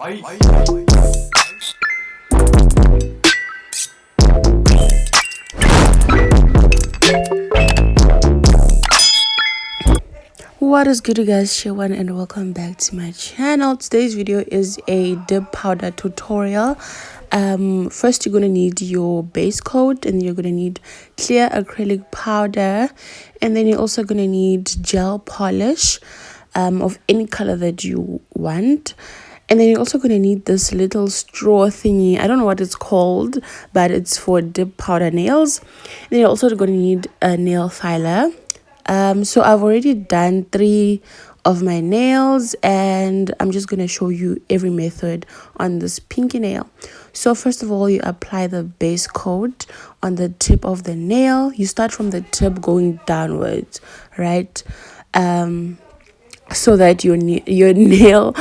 What is good, you guys? Shawan, and welcome back to my channel. Today's video is a dip powder tutorial. First you're gonna need your base coat, and you're gonna need clear acrylic powder, and then you're also gonna need gel polish of any color that you want. And then you're also going to need this little straw thingy. I don't know what it's called, but it's for dip powder nails. And then you're also going to need a nail filer. So I've already done 3 of my nails, and I'm just going to show you every method on this pinky nail. So first of all, you apply the base coat on the tip of the nail. You start from the tip going downwards, right? So that your nail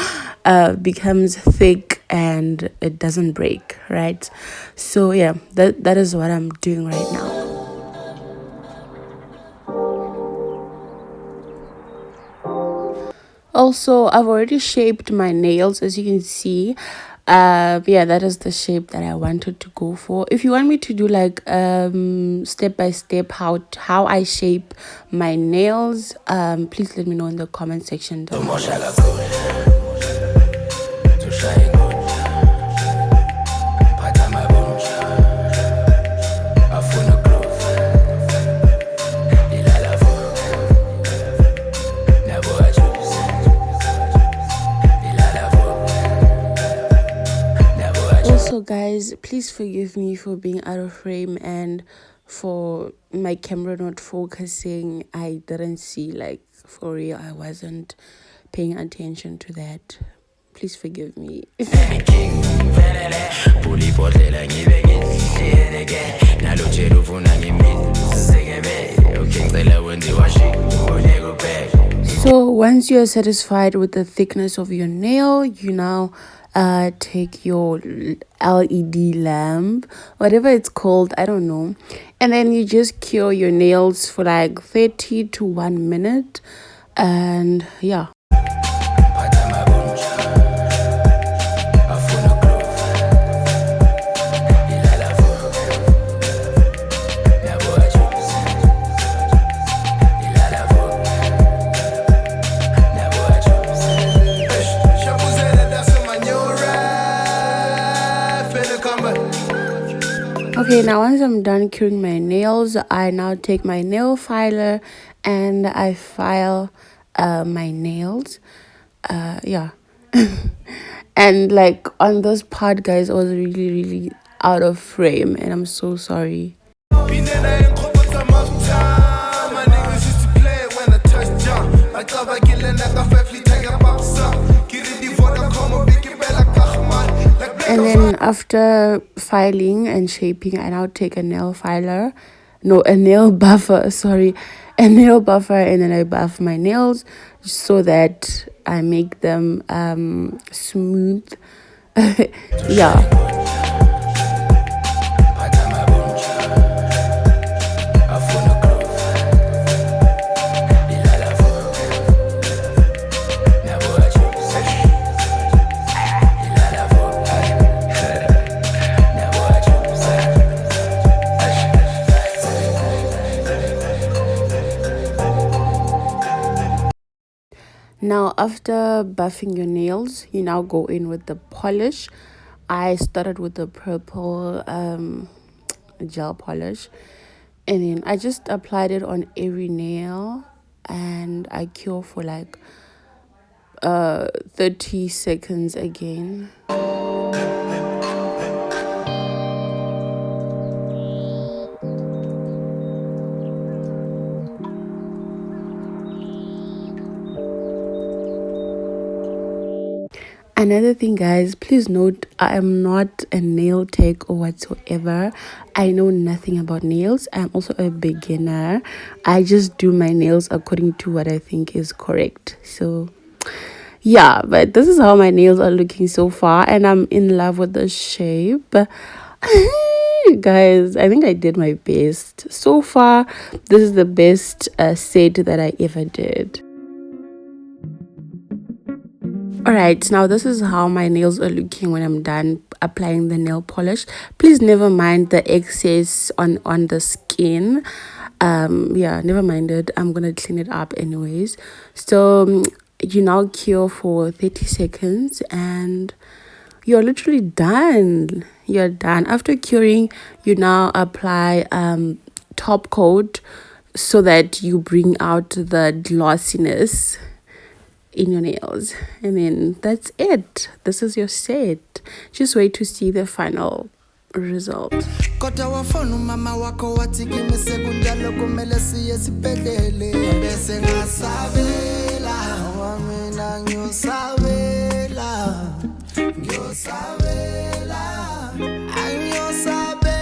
becomes thick and it doesn't break, right? So yeah, that is what I'm doing right now. Also, I've already shaped my nails, as you can see. Yeah, that is the shape that I wanted to go for. If you want me to do like step by step how I shape my nails, please let me know in the comment section down below. Also, guys, please forgive me for being out of frame and for my camera not focusing. I didn't see, like, for real, I wasn't paying attention to that. Please forgive me. So once you're satisfied with the thickness of your nail, you now take your LED lamp, whatever it's called, I don't know, and then you just cure your nails for like 30 to 1 minute, and yeah. Okay, now once I'm done curing my nails, I now take my nail filer and I file my nails. Yeah. And like on this part, guys, I was really out of frame, and I'm so sorry. And then after filing and shaping, I now take a nail filer, no, a nail buffer, sorry, a nail buffer, and then I buff my nails so that I make them smooth. Yeah. Now, after buffing your nails, you now go in with the polish. I started with the purple gel polish, and then I just applied it on every nail, and I cure for like 30 seconds again. Another thing, guys, please note, I am not a nail tech or whatsoever. I know nothing about nails. I'm also a beginner. I just do my nails according to what I think is correct. So yeah, but this is how my nails are looking so far, and I'm in love with the shape. Guys, I think I did my best so far. This is the best set that I ever did. Alright, now this is how my nails are looking when I'm done applying the nail polish. Please never mind the excess on the skin. Yeah, never mind it. I'm gonna clean it up anyways. So you now cure for 30 seconds and you're literally done. You're done. After curing, you now apply top coat so that you bring out the glossiness in your nails, and then that's it. This is your set. Just wait to see the final result. Kota wafonu mama wako watikime sekundalo kumele siye sipedele bese ngasabela wamina nyosabela nyosabela anyosabela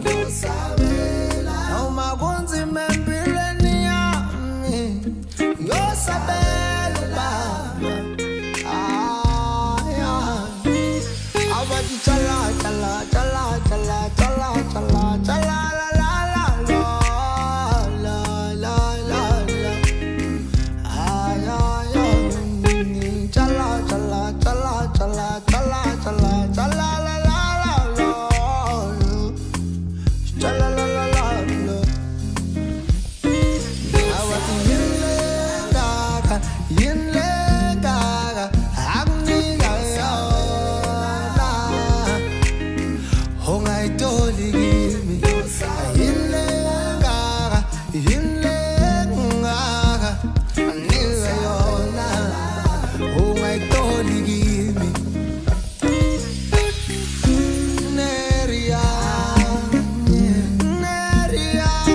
nyosabela no magunzi membeleni ya nyosabela abadi chala chala chala chala chala chala chala la la la la la la la ay ay chala chala chala chala chala chala chala la la la la chala la la la la awati yin